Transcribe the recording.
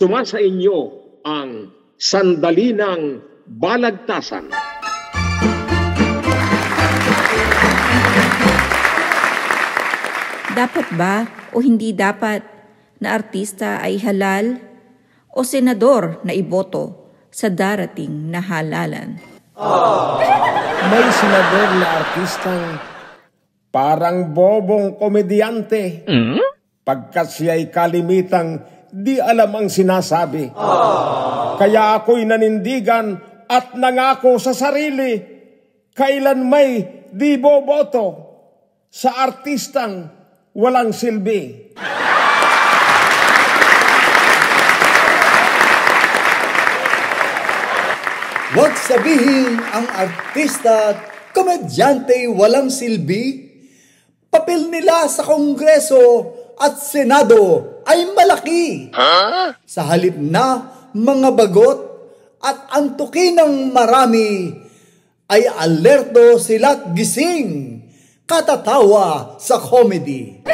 Sumasa inyo ang Sandali ng Balagtasan. Dapat ba o hindi dapat na artista ay halal o senador na iboto sa darating na halalan? May senador na artistang parang bobong komedyante. Pagkat siya'y kalimitang di alam ang sinasabi. Kaya ako'y nanindigan at nangako sa sarili, kailan may di boboto sa artistang walang silbi. Huwag sabihin ang artista at komedyante walang silbi. Papel nila sa Kongreso at Senado ay malaki. Sa halip na mga bagot at antukin ng marami, ay alerto sila't gising, katatawa sa comedy.